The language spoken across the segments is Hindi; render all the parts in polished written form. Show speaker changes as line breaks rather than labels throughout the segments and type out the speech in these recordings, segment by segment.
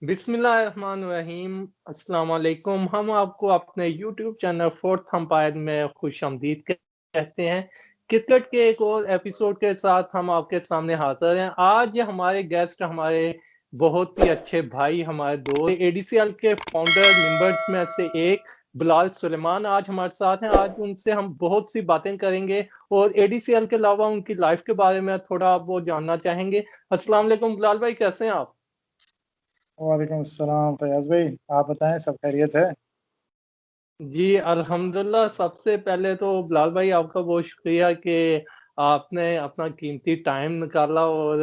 बिस्मिल्लाहिर्रहमानिर्रहीम। अस्सलाम वालेकुम। हम आपको अपने यूट्यूब चैनल फोर्थ अंपायर में खुशामदीद कहते हैं। क्रिकेट के एक और एपिसोड के साथ हम आपके सामने हाज़िर हैं। आज हमारे गेस्ट हमारे बहुत ही अच्छे भाई, हमारे दोस्त एडीसीएल के फाउंडर मेंबर्स में से एक बिलाल सुलेमान आज हमारे साथ हैं। आज उनसे हम बहुत सी बातें करेंगे और एडीसीएल के अलावा उनकी लाइफ के बारे में थोड़ा वो जानना चाहेंगे। अस्सलाम वालेकुम बिलाल भाई, कैसे हैं आप?
वालेकुम अस्सलाम फयाज भाई, आप बताएं सब खैरियत है।
जी, अल्हम्दुलिल्लाह। सबसे पहले तो बिलाल भाई आपका बहुत शुक्रिया कि आपने अपना कीमती टाइम निकाला और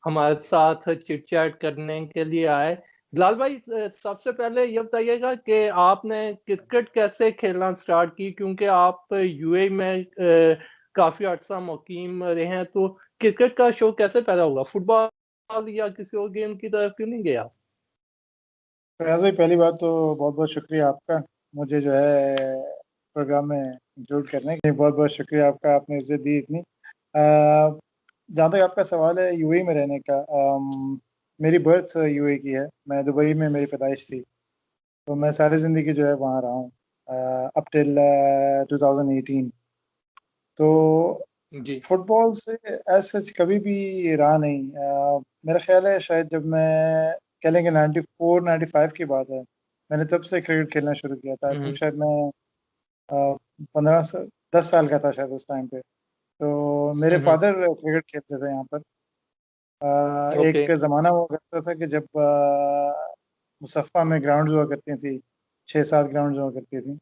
हमारे साथ चिट-चैट करने के लिए आए। बिलाल भाई, सबसे पहले ये बताइएगा कि आपने क्रिकेट कैसे खेलना स्टार्ट की? क्योंकि आप यूएई में काफ़ी अर्सा मुकीम रहे हैं, तो क्रिकेट का शौक कैसे पैदा हुआ? फुटबॉल या किसी और गेम की तरफ क्यों नहीं गए आप?
फयाज भाई, पहली बात तो बहुत बहुत शुक्रिया आपका, मुझे जो है प्रोग्राम में इंक्लूड करने के लिए बहुत बहुत शुक्रिया आपका, आपने इज्जत दी इतनी। जहाँ तक आपका सवाल है यूएई में रहने का, मेरी बर्थ यूएई की है। मैं दुबई में मेरी पैदाइश थी, तो मैं सारी ज़िंदगी जो है वहाँ रहा हूँ अप टिल 2018। तो
जी।
फुटबॉल से एज सच कभी भी रहा नहीं। मेरा ख्याल है शायद जब मैं कह लेंगे 94 95 की बात है, मैंने तब से क्रिकेट खेलना शुरू किया था। आई
हुँ,
थिंक
हुँ।
शायद मैं 10 साल का था शायद उस टाइम पे। तो मेरे
हुँ, हुँ।
फादर क्रिकेट खेलते थे यहाँ पर।
ओके।
एक ज़माना हुआ करता था कि जब मुसफ़्फ़ा में ग्राउंड हुआ करती थी, 6-7 ग्राउंड हुआ करती थी।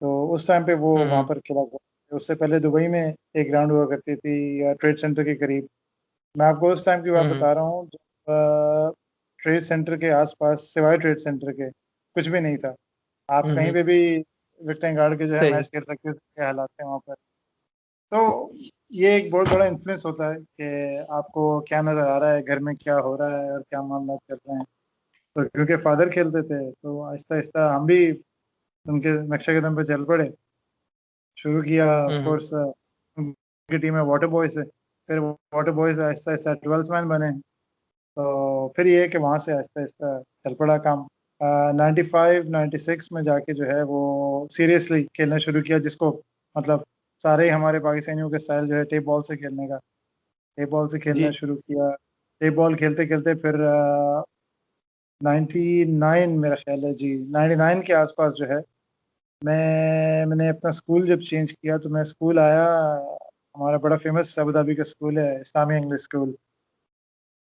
तो उस टाइम पे वो
हुँ,
वहाँ
हुँ।
पर खेला करते थे। उससे पहले दुबई में एक ग्राउंड हुआ करती थी ट्रेड सेंटर के करीब। मैं आपको उस टाइम की बात
हुँ, हुँ।
बता रहा हूँ जब ट्रेड सेंटर के आसपास सिवाय ट्रेड सेंटर के कुछ भी नहीं था। आप
हुँ,
कहीं
हुँ।
पे भी विकेटें गाड़ के जो है
सही।
मैच खेल सकते थे, क्या हालात थे वहाँ पर। तो ये एक बहुत बड़ा इन्फ्लुएंस होता है कि आपको क्या नज़र आ रहा है, घर में क्या हो रहा है और क्या मामला चल रहे हैं। तो क्योंकि फादर खेलते थे तो आहिस्ता आहिस्ता हम भी उनके नक्शे कदम पे चल पड़े। शुरू किया ऑफ
हुँ, हुँ।
कोर्स, उनकी टीम में वाटर बॉय से, फिर वाटर बॉय से आहिस्ता आहिस्ता 12 मैन बने। तो फिर ये है कि वहाँ से आहिस्ता आहिस्ता चल पड़ा काम। 95 96 में जाके जो है वो सीरियसली खेलना शुरू किया, जिसको मतलब सारे ही हमारे पाकिस्तानियों के स्टाइल जो है टेप बॉल से खेलने का, टेप बॉल से खेलना
जी।
शुरू किया। टेप बॉल खेलते खेलते फिर 99 मेरा ख्याल है जी, 99 के आसपास जो है मैंने अपना स्कूल जब चेंज किया तो मैं स्कूल आया। हमारा बड़ा फेमस अबू धाबी का स्कूल है, इस्लामी इंग्लिश स्कूल,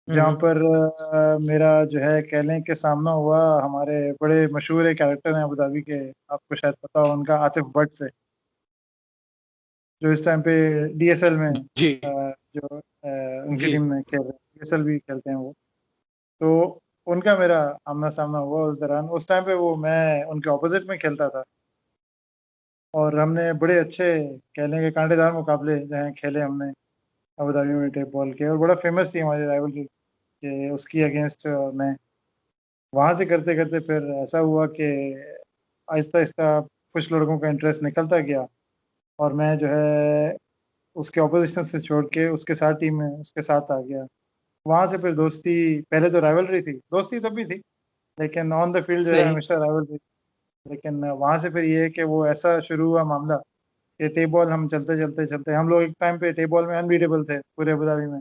हुँ,
जहाँ
हुँ।
पर मेरा जो है कह लें कि सामना हुआ हमारे बड़े मशहूर एक कैरेक्टर हैं अबू धाबी के, आपको शायद पता हो उनका, आतिफ भट्ट से, जो इस टाइम पे डीएसएल में
जी,
जो उनकी
जी।
टीम में खेल रहे हैं, डीएसएल भी खेलते हैं वो। तो उनका मेरा आमना सामना हुआ उस दौरान। उस टाइम पे वो मैं उनके ऑपोजिट में खेलता था और हमने बड़े अच्छे कह लें कि कांटेदार मुकाबले जो हैं खेले हमने अबू धाबी में टेप बॉल के, और बड़ा फेमस थी हमारी राइवलरी कि उसकी अगेंस्ट मैं वहाँ से करते करते फिर ऐसा हुआ कि आहिस्ता आहिस्ता कुछ लड़कों का इंटरेस्ट निकलता गया और मैं जो है उसके ऑपोजिशन से छोड़ के उसके साथ टीम में उसके साथ आ गया। वहाँ से फिर दोस्ती, पहले तो राइवलरी थी, दोस्ती तब भी थी, लेकिन ऑन द फील्ड जो है
सही।
हमेशा राइवलरी। लेकिन वहाँ से फिर ये है कि वो ऐसा शुरू हुआ मामला कि टेप बॉल हम चलते चलते चलते हम लोग एक टाइम पे टेप बॉल में अनबीटेबल थे पूरे अबू धाबी में।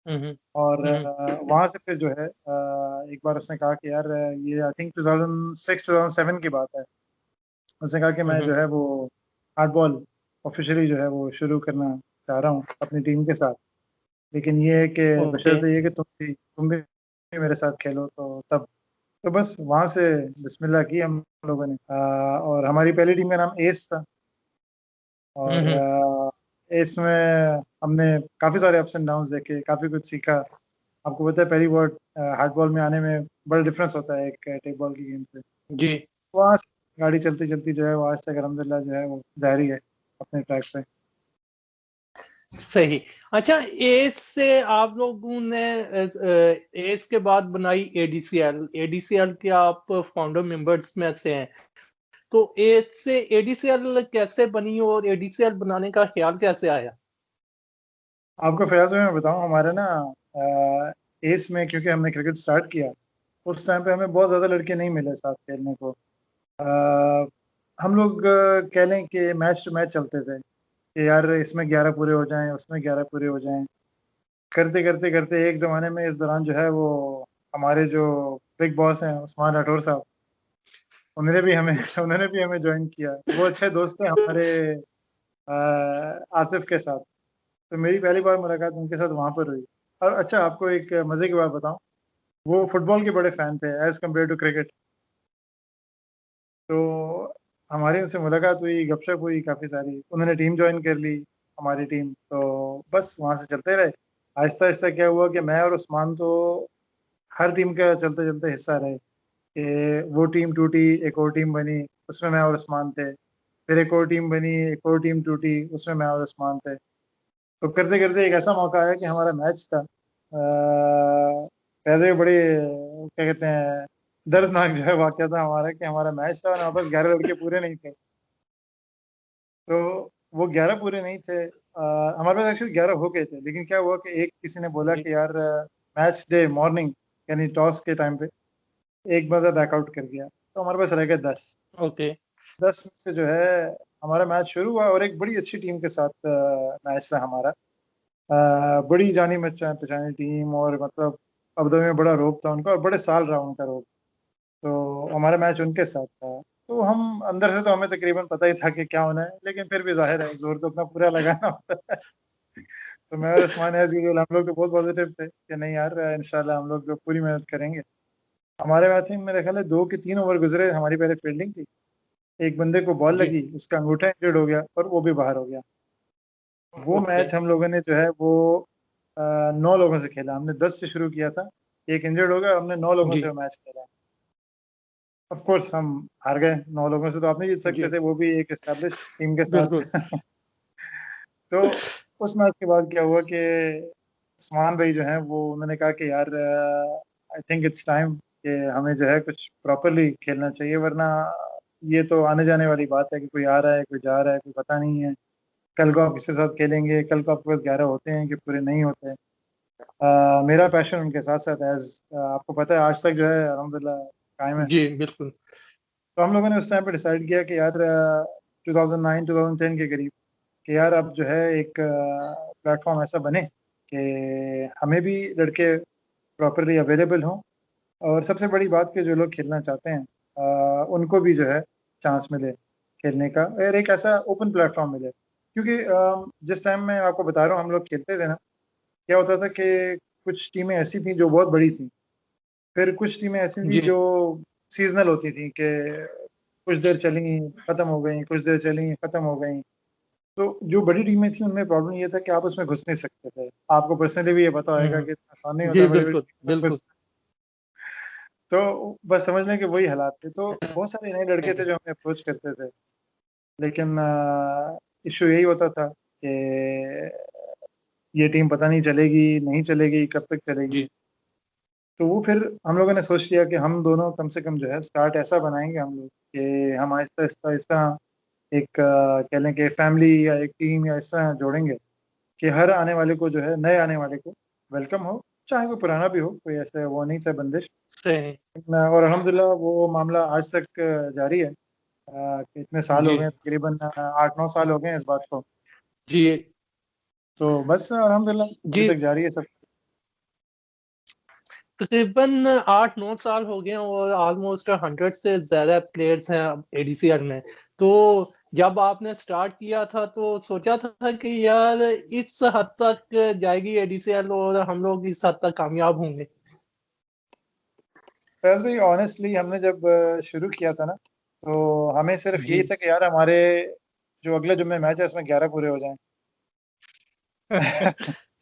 हुँ, हुँ।
और
हुँ, हुँ।
वहाँ से फिर जो है एक बार उसने कहा कि यार ये आई थिंक 2006 2007 की बात है। उसने कहा कि
हुँ,
मैं
हुँ।
जो है वो हार्ड बॉल ऑफिशियली जो है वो शुरू करना चाह रहा हूँ अपनी टीम के साथ, लेकिन ये है कि
ओके।
बशर्ते ये कि तुम भी मेरे साथ खेलो। तो तब तो बस वहाँ से बिस्मिल्लाह की हम लोगों ने। और हमारी पहली टीम का नाम एस था।
हुँ,
और
हुँ।
इसमें हमने काफ़ी सारे अप्स एंड डाउन्स देखे, काफ़ी कुछ सीखा। आपको पता है पहली बार हार्ड बॉल में आने में बड़ा डिफरेंस होता है एक टेक बॉल की गेम से।
जी।
वहाँ से गाड़ी चलती चलती जो है वो आज तक अल्हम्दुलिल्लाह जो है वो जारी है अपने ट्रैक पे।
सही। अच्छा, एस से आप लोगों ने एस के बाद बनाई एडीसीएल। एडीसीएल के आप फाउंडर मेंबर्स में से हैं। तो एस से एडीसीएल कैसे बनी और एडीसीएल बनाने का ख़्याल कैसे आया?
आपको फयाज में मैं बताऊँ, हमारे ना एस में क्योंकि हमने क्रिकेट स्टार्ट किया उस टाइम पे हमें बहुत ज़्यादा लड़के नहीं मिले साथ खेलने को। हम लोग कह लें कि मैच टू मैच चलते थे कि यार इसमें 11 पूरे हो जाएं, उसमें 11 पूरे हो जाएं। करते करते करते एक ज़माने में इस दौरान जो है वो हमारे जो बिग बॉस हैं उस्मान राठौर साहब, उन्होंने भी हमें उन्होंने भी हमें ज्वाइन किया। वो अच्छे दोस्त थे हमारे आसिफ के साथ। तो मेरी पहली बार मुलाकात उनके साथ वहाँ पर हुई। और अच्छा, आपको एक मज़े की बात बताऊं, वो फुटबॉल के बड़े फ़ैन थे एज़ कम्पेयर टू क्रिकेट। तो हमारी उनसे मुलाकात हुई, गपशप हुई काफ़ी सारी। उन्होंने टीम ज्वाइन कर ली, हमारी टीम। तो बस वहाँ से चलते रहे। आहिस्ता आहिस्ता क्या हुआ कि मैं और उस्मान तो हर टीम का चलते चलते हिस्सा रहे कि वो टीम टूटी, एक और टीम बनी, उसमें मैं और उस्मान थे। फिर एक और टीम बनी, एक और टीम टूटी, उसमें मैं और उस्मान थे। तो करते करते एक ऐसा मौका आया कि हमारा मैच था। वैसे बड़ी क्या कहते हैं, दर्दनाक जो है वाकया था हमारा कि हमारा मैच था और हमारे पास 11 लड़के पूरे नहीं थे। तो वो 11 पूरे नहीं थे। हमारे पास एक्चुअली 11 हो गए थे, लेकिन क्या हुआ कि एक किसी ने बोला
जी।
कि यार मैच डे मॉर्निंग यानी टॉस के टाइम पे एक बंदा बैकआउट कर गया, तो हमारे पास रह गए 10।
ओके।
10 में से जो है हमारा मैच शुरू हुआ और एक बड़ी अच्छी टीम के साथ मैच था हमारा। बड़ी जानी पहचानी टीम, और मतलब अबुधाबी में बड़ा रोब था उनका और बड़े साल रहा उनका रोब। तो हमारा मैच उनके साथ था। तो हम अंदर से तो हमें तकरीबन पता ही था कि क्या होना है, लेकिन फिर भी जाहिर है जोर तो अपना पूरा लगाना होता है। तो मैं और उस्मान एज यूजुअल हम लोग तो बहुत पॉजिटिव थे कि नहीं यार इंशाल्लाह हम लोग पूरी मेहनत करेंगे। हमारे मैच में मेरे ख्याल है 2 के 3 ओवर गुजरे, हमारी पहले फील्डिंग थी। एक बंदे को बॉल
जी।
लगी, उसका अंगूठा इंजर्ड हो गया और वो भी बाहर हो गया। वो
ओके।
मैच हम लोगों ने जो है वो 9 लोगों से खेला। हमने 10 से शुरू किया था, एक इंजर्ड हो गया, हमने 9 लोगों से
जी।
वो मैच खेला। ऑफ कोर्स हम हार गए। 9 लोगों से तो आप नहीं जीत सकते
जी।
थे, वो भी एक एस्टेब्लिश टीम के
बिल्कुल।
साथ। तो उस मैच के बाद क्या हुआ कि उस्मान भाई जो हैं वो उन्होंने कहा कि यार आई थिंक इट्स टाइम कि हमें जो है कुछ प्रॉपरली खेलना चाहिए, वरना ये तो आने जाने वाली बात है कि कोई आ रहा है, कोई जा रहा है, कोई पता नहीं है। कल को आप किसके साथ खेलेंगे, कल को आपके पास 11 होते हैं कि पूरे नहीं होते। मेरा पैशन उनके साथ साथ एज आपको पता है आज तक जो है अल्हम्दुलिल्लाह कायम है।
जी, बिल्कुल।
तो हम लोगों ने उस टाइम पे डिसाइड किया कि यार 2009 2010 के करीब कि यार अब जो है एक प्लेटफॉर्म ऐसा बने कि हमें भी लड़के प्रॉपरली अवेलेबल हों, और सबसे बड़ी बात कि जो लोग खेलना चाहते हैं उनको भी जो है चांस मिले खेलने का, और एक ऐसा ओपन प्लेटफॉर्म मिले। क्योंकि जिस टाइम मैं आपको बता रहा हूँ हम लोग खेलते थे ना, क्या होता था कि कुछ टीमें ऐसी थी जो बहुत बड़ी थी, फिर कुछ टीमें ऐसी थी
जी।
जो सीजनल होती थी कि कुछ देर चली खत्म हो गई, कुछ देर चली खत्म हो गई। तो जो बड़ी टीमें थी उनमें प्रॉब्लम ये था कि आप उसमें घुस नहीं सकते थे। आपको पर्सनली भी ये पता होगा
हुँ।
कि इतना आसान नहीं होता
जी,
है बड़ी बड़ी
बिल्कुल,
टीमों में
बिल्कुल।
घुस। तो बस समझ लें कि वही हालात थे। तो बहुत सारे नए लड़के थे जो हमें अप्रोच करते थे, लेकिन इशू यही होता था कि ये टीम पता नहीं चलेगी नहीं चलेगी, कब तक चलेगी।
जी।
तो वो फिर हम लोगों ने सोच लिया कि हम दोनों कम से कम जो है स्टार्ट ऐसा बनाएंगे हम लोग कि हम आहिस्ता आहिस्ता आहिस्ता एक कह लें कि फैमिली या एक टीम या ऐसा जोड़ेंगे कि हर आने वाले को जो है, नए आने वाले को वेलकम हो, चाहे वो पुराना भी हो, कोई ऐसे वो नहीं था बंदिश।
सही।
और अल्हम्दुलिल्लाह वो मामला आज तक जारी है। कि इतने साल हो
जी।
गए, तकरीबन 8-9 साल हो गए हैं इस बात को।
जी।
तो बस अल्हम्दुलिल्लाह अभी
जी।
तक जारी है सब।
तकरीबन 8-9 साल हो गए हैं और ऑलमोस्ट 100 से ज़्यादा प्लेयर्स हैं अब एडीसीएल में। तो जब आपने स्टार्ट किया था तो सोचा था कि यार इस हद तक जाएगी एडीसीएल और हम लोग इस हद तक कामयाब होंगे?
फैज़ भाई ऑनेस्टली हमने जब शुरू किया था ना, तो हमें सिर्फ
जी।
यही था कि यार हमारे जो अगले जुम्मे मैच है उसमें 11 पूरे हो जाएं।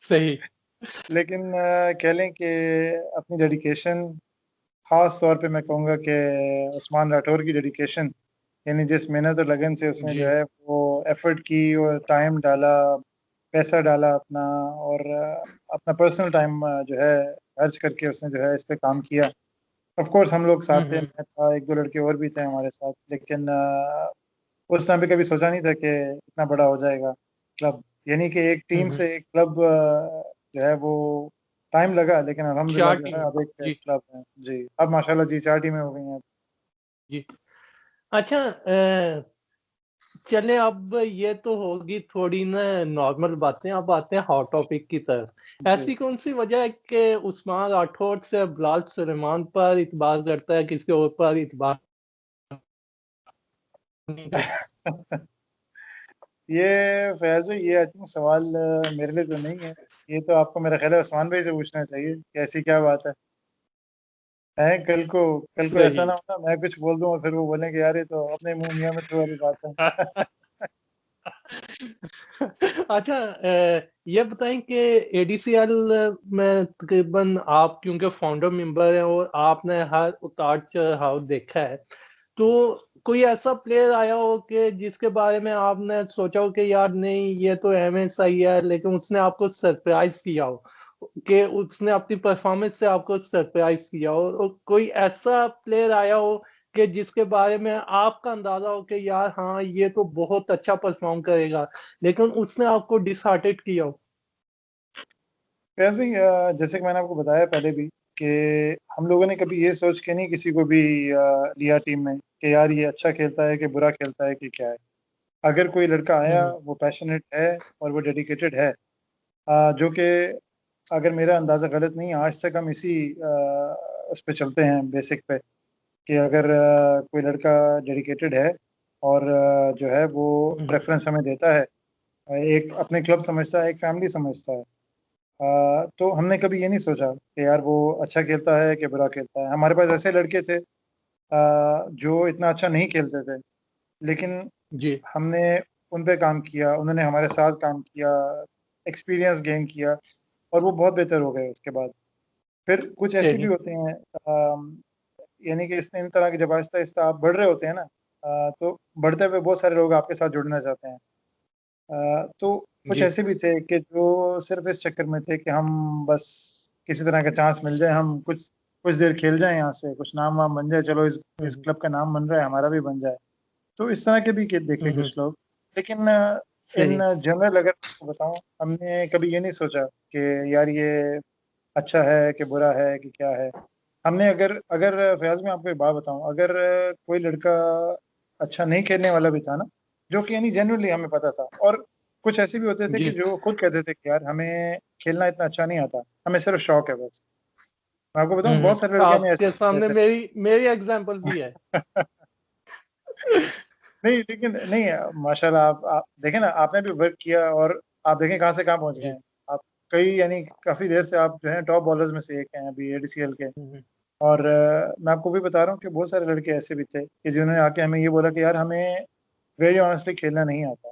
सही।
लेकिन कह लें कि अपनी डेडिकेशन, ख़ास तौर पे मैं कहूँगा कि उस्मान राठौर की डेडिकेशन, यानी जिस मेहनत और लगन से उसने जो
जी।
है वो एफ़र्ट की और टाइम डाला, पैसा डाला अपना, और अपना पर्सनल टाइम जो है खर्च करके उसने जो है इस पे काम किया। ऑफ कोर्स हम लोग
हुँ,
साथ थे,
हुँ।
मैं था, 1-2 लड़के और भी थे हमारे साथ, लेकिन उस टाइम पे कभी सोचा नहीं था कि इतना बड़ा हो जाएगा क्लब। यानी कि एक टीम
हुँ, हुँ।
से एक क्लब जो है वो टाइम लगा, लेकिन अल्हम्दुलिल्लाह
4
जो है
टीम।
अब एक
जी,
क्लब है जी। अब माशाल्लाह जी 4 टीमें हो गई हैं।
जी। अच्छा, चलें अब ये तो होगी थोड़ी ना नॉर्मल बातें, अब आते हैं हॉट टॉपिक की तरफ।
जी।
ऐसी कौन-सी वजह है कि उस्मान राठौड़ से बिलाल सुलेमान पर इतबार करता है, किसी और पर इतबार नहीं करता?
ये फैज़ भाई, ये आई थिंक सवाल मेरे लिए तो नहीं है। ये तो आपको मेरा ख्याल है उस्मान भाई से पूछना चाहिए कि ऐसी क्या बात है। कल को ऐसा
सही।
ना हो ना, मैं कुछ बोल दूँ और फिर वो बोलें कि यार ये तो अपने मुँह मियाँ मिट्ठू वाली बात है।
अच्छा, ये बताएँ कि एडीसीएल में तकरीबन आप क्योंकि फाउंडर मेंबर हैं और आपने हर उतार-चढ़ाव देखा है, तो कोई ऐसा प्लेयर आया हो कि जिसके बारे में आपने सोचा हो कि यार नहीं ये तो एमएस ही है, लेकिन उसने आपको सरप्राइज़ किया हो, कि उसने अपनी परफॉर्मेंस से आपको सरप्राइज़ किया हो और कोई ऐसा प्लेयर आया हो कि जिसके बारे में आपका अंदाज़ा हो कि यार हाँ, ये तो बहुत अच्छा परफ़ॉर्म करेगा, लेकिन उसने आपको डिसहार्टेड किया हो?
फैज़ भाई, जैसे कि मैंने आपको बताया पहले भी कि हम लोगों ने कभी ये सोच के नहीं किसी को भी लिया टीम में कि यार ये अच्छा खेलता है कि बुरा खेलता है कि क्या है। अगर कोई लड़का
हुँ,
आया,
हुँ।
वो पैशनेट है और वो डेडिकेटेड है, जो कि अगर मेरा अंदाज़ा गलत नहीं है, आज तक हम इसी उस पे चलते हैं बेसिक पे कि अगर कोई लड़का डेडिकेटेड है और जो है वो
हुँ, हुँ।
प्रेफ़रेंस हमें देता है, एक अपने क्लब समझता है, एक फैमिली समझता है। तो हमने कभी ये नहीं सोचा कि यार वो अच्छा खेलता है कि बुरा खेलता है। हमारे पास ऐसे लड़के थे जो इतना अच्छा नहीं खेलते थे, लेकिन
जी,
हमने उन पे काम किया, उन्होंने हमारे साथ काम किया, एक्सपीरियंस गेन किया और वो बहुत बेहतर हो गए उसके बाद। फिर कुछ ऐसे भी
सही।
होते हैं, यानी कि इस इन तरह के जब आहिस्ता-आहिस्ता आप बढ़ रहे होते हैं ना, तो बढ़ते हुए बहुत सारे लोग आपके साथ जुड़ना चाहते हैं। तो कुछ
जी।
ऐसे भी थे कि जो सिर्फ़ इस चक्कर में थे कि हम बस किसी तरह का चांस मिल जाए, हम कुछ कुछ देर खेल जाएँ यहाँ से, कुछ नाम-वाम बन जाए, चलो
हुँ,
इस
हुँ।
क्लब का नाम बन रहा है, हमारा भी बन जाए। तो इस तरह के भी के देखे
हुँ, हुँ।
कुछ लोग। लेकिन इन
सही।
जनरल अगर आपको बताऊँ, हमने कभी ये नहीं सोचा कि यार ये अच्छा है कि बुरा है कि क्या है। हमने अगर अगर फ़याज़, मैं आपको एक बात बताऊँ, अगर कोई लड़का अच्छा नहीं खेलने वाला भी था ना, जो कि यानी जेनुइनली हमें पता था, और कुछ ऐसे भी होते थे कि
जी।
जो खुद कहते थे कि यार हमें खेलना इतना अच्छा नहीं आता, हमें सिर्फ़ शौक है बस। मैं आपको
हुँ,
बताऊँ
हुँ।
बहुत सारे लड़के हमें
आपके
ऐसे
सामने
मिले
मेरी मेरी एग्ज़ाम्पल भी है।
थे। नहीं, लेकिन नहीं, माशाल्लाह आप देखें ना, आपने भी वर्क किया और आप देखें कहाँ से कहाँ पहुँच गए
जी।
हैं। आप कई यानी काफ़ी देर से आप जो हैं टॉप बॉलर्स में से एक हैं अभी एडीसीएल के।
हुँ, हुँ।
और मैं आपको भी बता रहा हूँ कि बहुत सारे लड़के ऐसे भी थे कि जिन्होंने आके हमें ये बोला कि यार हमें वेरी ऑनेस्टली खेलना नहीं आता,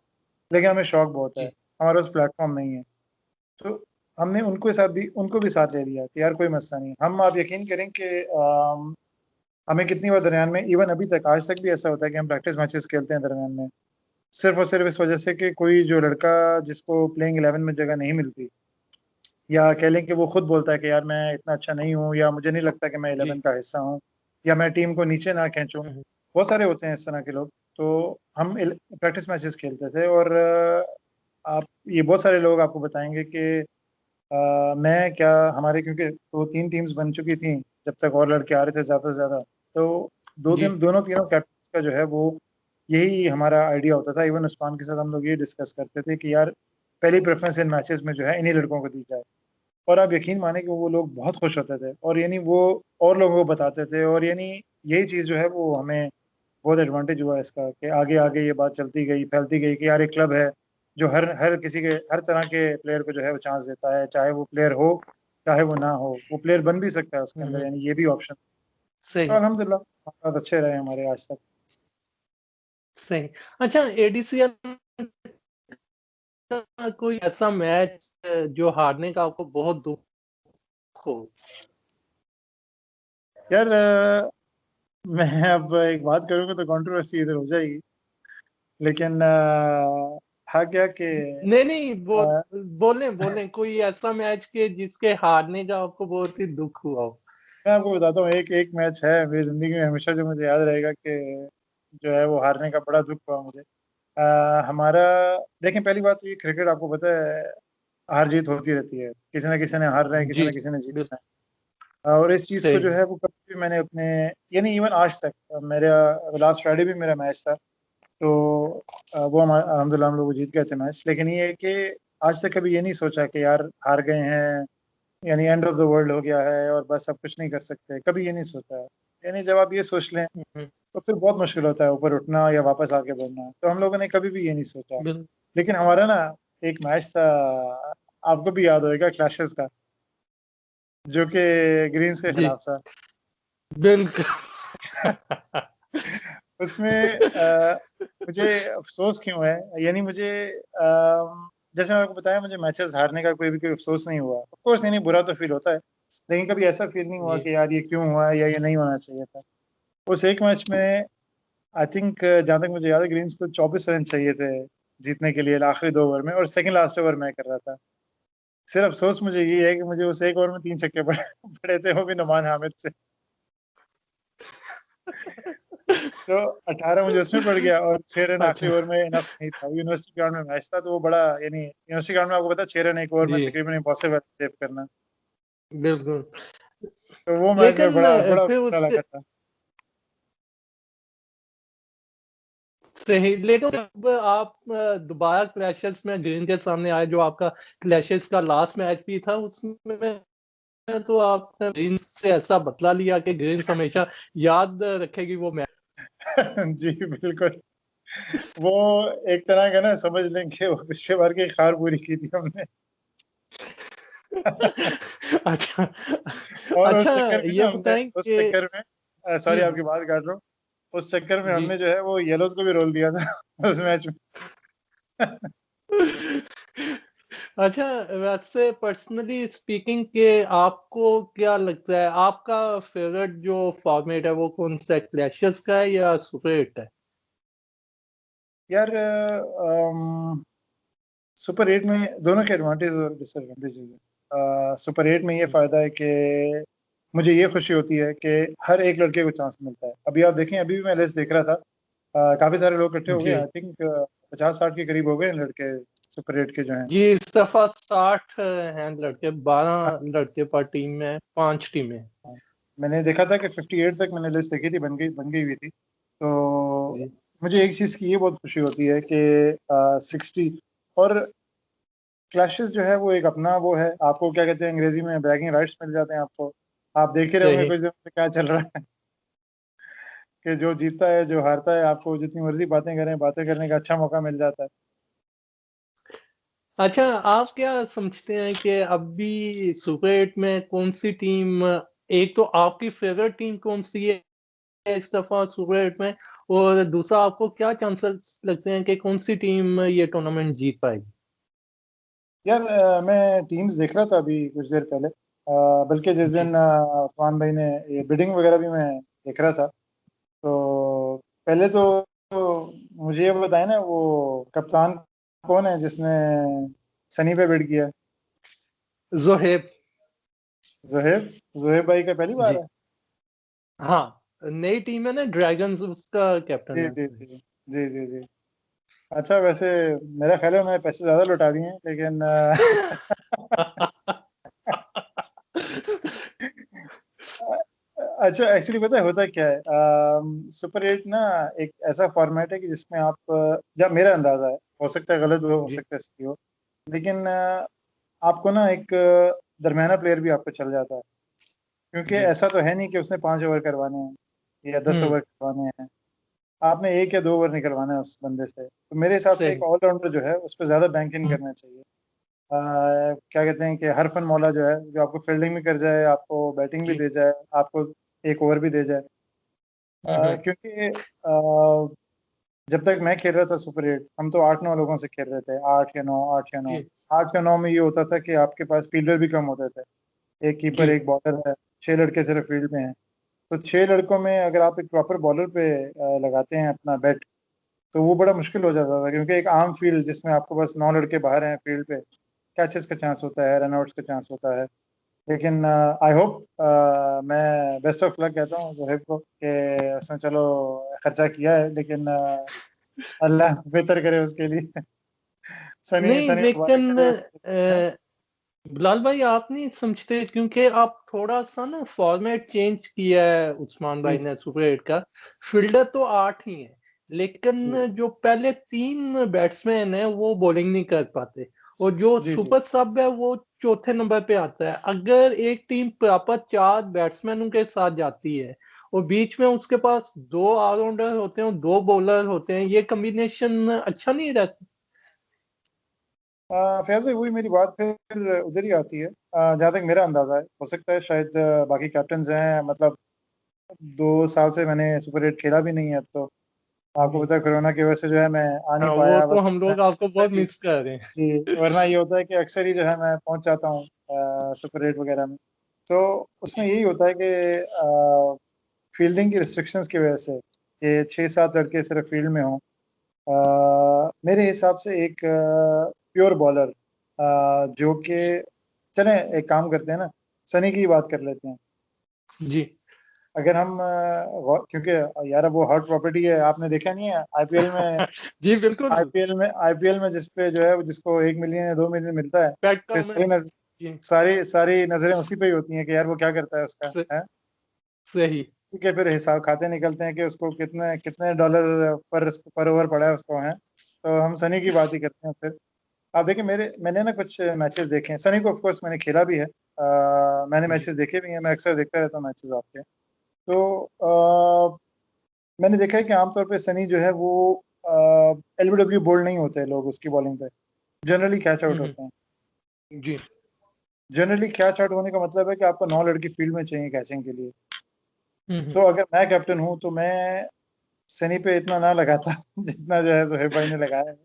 लेकिन हमें शौक बहुत है,
जी।
हमारे पास प्लेटफ़ॉर्म नहीं है। तो हमने उनको भी साथ ले लिया कि यार कोई मसला नहीं। हम, आप यकीन करें कि हमें कितनी बार दरमियान में, इवन अभी तक आज तक भी ऐसा होता है कि हम प्रैक्टिस मैचेज़ खेलते हैं दरमियान में, सिर्फ़ और सिर्फ़ इस वजह से कि कोई जो लड़का जिसको प्लेइंग 11 में जगह नहीं मिलती, या कह लें कि वो खुद बोलता है कि यार मैं इतना अच्छा नहीं हूँ, या मुझे नहीं लगता कि मैं 11
जी।
का हिस्सा हूँ, या मैं टीम को नीचे ना खींचूँ।
हुँ, हुँ।
बहुत सारे होते हैं इस तरह के लोग। तो हम प्रैक्टिस मैचेस खेलते थे, और आप ये बहुत सारे लोग आपको बताएंगे कि मैं क्या, हमारे क्योंकि 2-3 टीम्स बन चुकी थी जब तक और लड़के आ रहे थे ज़्यादा से ज़्यादा। तो
जी।
दोनों तीनों कैप्टन्स का जो है वो यही हमारा आइडिया होता था। इवन उस्मान के साथ हम लोग ये डिस्कस करते थे कि यार पहली प्रेफ़रेंस इन मैचेस में जो है इन्हीं लड़कों को दी जाए। और आप यकीन माने कि वो लोग बहुत खुश होते थे, और यानी वो और लोगों को बताते थे, और यानी यही चीज़ जो है वो हमें बहुत एडवांटेज हुआ इसका कि आगे-आगे ये बात चलती गई, फैलती गई कि यार एक क्लब है जो हर हर किसी के, हर तरह के प्लेयर को जो है वो चांस देता है, चाहे वो प्लेयर हो, चाहे वो ना हो, वो प्लेयर बन भी सकता है उसके
हुँ,
अंदर,
हुँ।
यानी ये भी ऑप्शन। तो
सही,
अल्हम्दुलिल्लाह बहुत अच्छे रहे हमारे आज तक।
सही। अच्छा, एडीसीएल का कोई ऐसा मैच जो हारने का आपको बहुत दुःख हो?
यार मैं अब एक बात करूँगा तो कंट्रोवर्सी इधर हो जाएगी, लेकिन था क्या कि
नहीं, नहीं,
अ,
बोलें कोई ऐसा मैच के जिसके हारने का आपको बहुत ही दुःख हुआ हो?
मैं आपको बताता हूँ, एक एक मैच है मेरी ज़िंदगी में हमेशा जो मुझे याद रहेगा कि जो है वो हारने का बड़ा दुःख हुआ मुझे। हमारा, देखें पहली बात तो ये क्रिकेट आपको पता है, हार जीत होती रहती है, किसी ना किसी ने हार रहा है, किसी
जी
ना किसी ने जीतना
बिल्कुल
है। और इस चीज़ को जो
सही।
है वो कभी भी मैंने अपने, यानी इवन आज तक, मेरा लास्ट फ्राइडे भी मेरा मैच था, तो वो अल्हम्दुलिल्लाह हम लोग जीत गए थे मैच। लेकिन ये है कि आज तक कभी ये नहीं सोचा कि यार हार गए हैं, यानी एंड ऑफ द वर्ल्ड हो गया है और बस अब कुछ नहीं कर सकते, कभी ये नहीं सोचा है। यानी जब आप ये सोच लें
हम्म,
तो फिर बहुत मुश्किल होता है ऊपर उठना या वापस आगे बढ़ना, तो हम लोगों ने कभी भी ये नहीं सोचा।
बिल्कुल
लेकिन हमारा ना एक मैच था, आपको भी याद होएगा, क्लैशेस का, जो कि ग्रीन्स के
जी
खिलाफ था।
बिल्कुल
उसमें मुझे अफसोस क्यों है, यानी मुझे जैसे मैंने आपको बताया, मुझे मैचेस हारने का कोई अफसोस नहीं हुआ। ऑफ कोर्स यानी बुरा तो फील होता है, लेकिन कभी ऐसा फील नहीं हुआ
जी
कि यार ये क्यों हुआ या ये नहीं होना चाहिए था। उस एक मैच में आई थिंक, जहाँ तक मुझे याद है, ग्रीन्स को 24 रन चाहिए थे जीतने के लिए आखिरी 2 ओवर में, और सेकंड लास्ट ओवर मैं कर रहा था। सिर्फ अफसोस मुझे ये है कि मुझे उस एक ओवर में 3 छक्के पड़े पड़े थे, वो भी नुमान हामिद से। तो 18 मुझे उसमें पड़ गया, और 6 रन आखिरी
अच्छा
ओवर में इनफ नहीं था। वो यूनिवर्सिटी ग्राउंड में मैच था, तो वो बड़ा, यानी यूनिवर्सिटी ग्राउंड में आपको पता है 6 रन एक ओवर में
जी
तकरीबन इम्पॉसिबल सेव करना।
बिल्कुल।
तो वो मैच में
लेकिन
बड़ा बड़ा
फिर
बुरा
उससे
लगा था।
सही, लेकिन जब आप दोबारा क्लैशेस में ग्रीन के सामने आए, जो आपका क्लैशेस का लास्ट मैच भी था, उसमें तो आपने ग्रीन से ऐसा बदला लिया कि ग्रीन हमेशा याद रखेगी वो मैच।
जी बिल्कुल। वो एक तरह का ना, समझ लें कि वो पिछले बार की खार पूरी की थी हमने।
अच्छा
और
अच्छा,
उस चक्कर में ना
ये
हमने,
बताएं
उस
कि
चक्कर में, सॉरी
जी
आपकी बात काट रहा हूँ, उस चक्कर में
जी
हमने जो है वो येलोज को भी रोल दिया था उस मैच में।
अच्छा, वैसे पर्सनली स्पीकिंग के आपको क्या लगता है, आपका फेवरेट जो फॉर्मेट है वो कौन सा है, क्लैशेस का है या सुपर एट है?
यार सुपर 8 में दोनों के एडवांटेज और डिसएडवांटेजेस हैं। सुपर 8 में ये फायदा है कि मुझे ये खुशी होती है कि हर एक लड़के को चांस मिलता है। अभी आप देखें, अभी भी मैं लिस्ट देख रहा था, काफी सारे लोग इकट्ठे हो गए,
जी
आई थिंक 50-60 के करीब हो गए लड़के सुपर 8 के जो हैं।
जी, इस दफा 60 हैं लड़के, 12 लड़के पर टीम में, 5 टीमें।
हाँ, मैंने देखा था कि 58 तक मैंने लिस्ट देखी थी, बन गई हुई थी। तो
जी
मुझे एक चीज़ की ये बहुत खुशी होती है कि 60, और क्लैशेस जो है वो एक अपना वो है, आपको क्या कहते हैं अंग्रेजी में, ब्रैगिंग राइट्स मिल जाते हैं आपको। आप देख ही रहे होंगे
सही।
कुछ दिनों से क्या चल रहा है कि जो जीतता है, जो हारता है, आपको जितनी मर्जी बातें करने का अच्छा मौका मिल जाता है।
अच्छा, आप क्या समझते हैं कि अभी सुपर एट में कौन सी टीम, एक तो आपकी फेवरेट टीम कौन सी है इस दफा सुपर एट में, और दूसरा आपको क्या चांसेस लगते हैं कि कौन सी टीम ये टूर्नामेंट जीत पाएगी?
यार मैं टीम्स देख रहा था अभी कुछ देर पहले, बल्कि जिस
जी
दिन उस्मान भाई ने ये बिडिंग वगैरह भी मैं देख रहा था। तो पहले तो मुझे ये बताए ना, वो कप्तान कौन है जिसने सनी पे बिड किया?
जोहेब।
जोहेब। जोहेब भाई का पहली बार
जी
है?
हाँ, नई टीम है ना ड्रैगन्स, उसका कैप्टन
जी
है।
जी जी जी जी जी। अच्छा, वैसे मेरा ख्याल है मैंने पैसे ज्यादा लौटा दिए हैं, लेकिन अच्छा, एक्चुअली पता है होता क्या है, सुपर 8 ना एक ऐसा फॉर्मेट है कि जिसमें आप, जब मेरा अंदाजा है, हो सकता है गलत हो
जी
सकता है सही हो, लेकिन आपको ना एक दरमियाना प्लेयर भी आपको चल जाता है, क्योंकि
जी
ऐसा तो है नहीं कि उसने 5 ओवर करवाने हैं या 10 ओवर
हम्म,
करवाने हैं। आपने 1 या 2 ओवर निकलवाना है उस बंदे से, तो मेरे हिसाब से एक
सही।
ऑलराउंडर जो है उस पर ज्यादा बैंक इन
हम्म,
करना चाहिए। क्या कहते हैं कि हरफन मौला जो है, जो आपको फील्डिंग भी कर जाए, आपको बैटिंग भी
जी
दे जाए, आपको 1 ओवर भी दे जाए।
हम्म,
क्योंकि जब तक मैं खेल रहा था सुपर 8, हम तो 8-9 लोगों से खेल रहे थे, 8 या 9, 8 या 9।
जी
8 या 9 में ये होता था कि आपके पास फील्डर भी कम होते थे, एक कीपर,
जी
एक बॉलर है, 6 लड़के सिर्फ फील्ड में हैं। तो 6 लड़कों में अगर आप एक प्रॉपर बॉलर पे लगाते हैं अपना बेट, तो वो बड़ा मुश्किल हो जाता था, क्योंकि एक आम फील्ड जिसमें आपको बस 9 लड़के बाहर हैं फील्ड पे, कैचेस का चांस होता है, रनआउट्स का चांस होता है। लेकिन आई होप, मैं बेस्ट ऑफ लक कहता हूँ जोहेब को कि उसने चलो खर्चा किया है, लेकिन अल्लाह बेहतर करे उसके लिए। सनी
नहीं
सनी
लेकिन
हैं?
बिलाल भाई आप नहीं समझते, क्योंकि आप थोड़ा सा ना फॉर्मेट चेंज किया है उस्मान
जी
भाई ने सुपर 8 का। फील्डर तो 8 ही है,
जी
लेकिन जो पहले 3 बैट्समैन है वो बॉलिंग नहीं कर पाते, और जो
जी जी।
सुपर सब है वो चौथे नंबर पे आता है। अगर एक टीम प्रॉपर 4 बैट्समैनों के साथ जाती है और बीच में उसके पास 2 ऑलराउंडर होते हैं और 2 बॉलर होते हैं, ये कॉम्बिनेशन अच्छा नहीं रहता।
फैज भाई, वही मेरी बात फिर उधर ही आती है। जहाँ तक मेरा अंदाजा है, हो सकता है शायद बाकी कैप्टन हैं, मतलब 2 साल से मैंने सुपर 8 खेला भी नहीं है, तो आपको
जी
पता है कोरोना की वजह से जो है मैं आ नहीं
हाँ, वो
पाया,
तो
वरना
हम
मैं
लोग आपको बहुत
अक्सर ही,
मिस कर रहे
जी,
हैं।
वरना ये होता है कि अक्सर ही जो है मैं पहुंच जाता हूँ सुपर 8 वगैरह में। तो उसमें यही होता है कि फील्डिंग की रिस्ट्रिक्शंस की वजह से कि 6-7 लड़के सिर्फ फील्ड में हों, मेरे हिसाब से एक प्योर बॉलर, जो कि, चलें एक काम करते हैं ना, सनी की बात कर लेते हैं।
जी
अगर हम क्योंकि यार अब वो हॉट प्रॉपर्टी है, आपने देखा नहीं है आईपीएल में?
जी बिल्कुल।
आईपीएल में जिस पे जो है, जिसको 1 मिलियन या 2 मिलियन मिलता है,
पैट
फिर
कमिंस। जी
सारी सारी नजरें उसी पे ही होती हैं कि यार वो क्या करता है उसका,
स-
है।
सही।
ठीक है, फिर हिसाब खाते निकलते हैं कि उसको कितने कितने डॉलर पर ओवर पड़ा है उसको, है। तो हम सनी की बात ही करते हैं फिर। आप देखिए, मैंने ना कुछ मैचेस देखे हैं, सनी को ऑफ कोर्स मैंने खेला भी है, मैंने
जी
मैचेस देखे भी हैं, मैं अक्सर देखता रहता हूँ मैचेस आपके। तो मैंने देखा है कि आमतौर पे सनी जो है वो एलबीडब्ल्यू बोल्ड नहीं होते हैं लोग उसकी बॉलिंग पे, जनरली कैच आउट होते हैं।
जी।
जनरली कैच आउट होने का मतलब है कि आपको 9 लड़की फील्ड में चाहिए कैचिंग के लिए।
हम्म।
तो अगर मैं कैप्टन हूँ तो मैं सनी पे इतना ना लगाता जितना जो है जोहेब भाई ने लगाया है,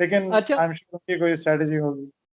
लेकिन
अच्छा,
आई एम श्योर उनकी कोई स्ट्रैटेजी होगी।